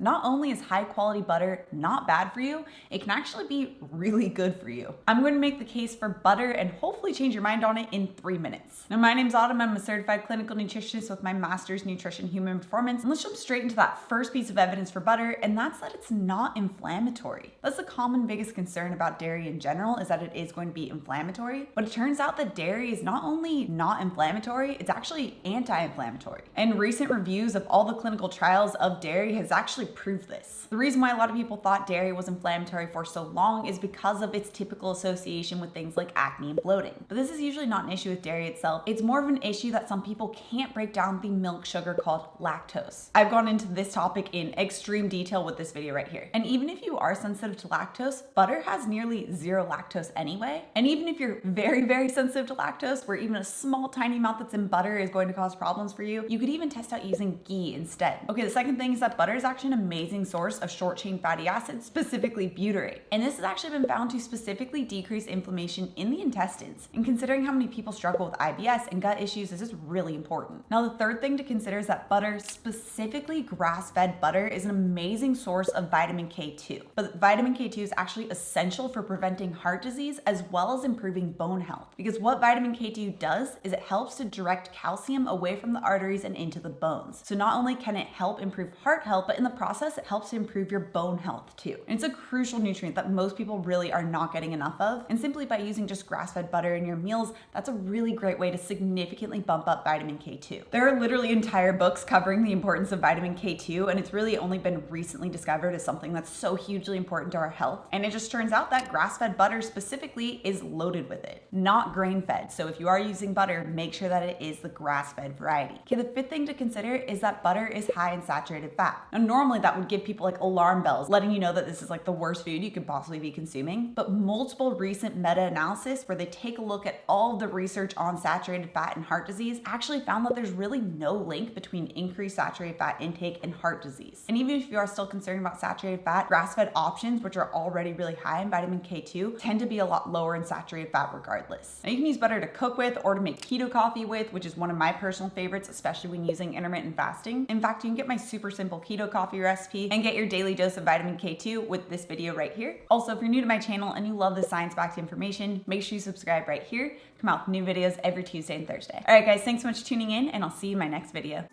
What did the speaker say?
Not only is high quality butter not bad for you, it can actually be really good for you. I'm going to make the case for butter and hopefully change your mind on it in 3 minutes. Now, my name's Autumn. I'm a certified clinical nutritionist with my master's in nutrition human performance. And let's jump straight into that first piece of evidence for butter, and that's that it's not inflammatory. That's the common biggest concern about dairy in general, is that it is going to be inflammatory. But it turns out that dairy is not only not inflammatory, it's actually anti-inflammatory. And recent reviews of all the clinical trials of dairy has actually prove this. The reason why a lot of people thought dairy was inflammatory for so long is because of its typical association with things like acne and bloating. But this is usually not an issue with dairy itself. It's more of an issue that some people can't break down the milk sugar called lactose. I've gone into this topic in extreme detail with this video right here. And even if you are sensitive to lactose, butter has nearly zero lactose anyway. And even if you're very, very sensitive to lactose, where even a small tiny amount that's in butter is going to cause problems for you, you could even test out using ghee instead. Okay, the second thing is that butter is actually an amazing source of short chain fatty acids, specifically butyrate. And this has actually been found to specifically decrease inflammation in the intestines. And considering how many people struggle with IBS and gut issues, this is really important. Now, the third thing to consider is that butter, specifically grass-fed butter, is an amazing source of vitamin K2. But vitamin K2 is actually essential for preventing heart disease as well as improving bone health. Because what vitamin K2 does is it helps to direct calcium away from the arteries and into the bones. So not only can it help improve heart health, but in the process, it helps to improve your bone health too. And it's a crucial nutrient that most people really are not getting enough of. And simply by using just grass-fed butter in your meals, that's a really great way to significantly bump up vitamin K2. There are literally entire books covering the importance of vitamin K2, and it's really only been recently discovered as something that's so hugely important to our health. And it just turns out that grass-fed butter specifically is loaded with it, not grain-fed. So if you are using butter, make sure that it is the grass-fed variety. Okay, the fifth thing to consider is that butter is high in saturated fat. Now, normally that would give people like alarm bells, letting you know that this is like the worst food you could possibly be consuming. But multiple recent meta-analysis where they take a look at all of the research on saturated fat and heart disease actually found that there's really no link between increased saturated fat intake and heart disease. And even if you are still concerned about saturated fat, grass-fed options, which are already really high in vitamin K2, tend to be a lot lower in saturated fat regardless. Now, you can use butter to cook with or to make keto coffee with, which is one of my personal favorites, especially when using intermittent fasting. In fact, you can get my super simple keto coffee recipe and get your daily dose of vitamin K2 with this video right here. Also, if you're new to my channel and you love the science-backed information, make sure you subscribe right here. Come out with new videos every Tuesday and Thursday. All right, guys, thanks so much for tuning in, and I'll see you in my next video.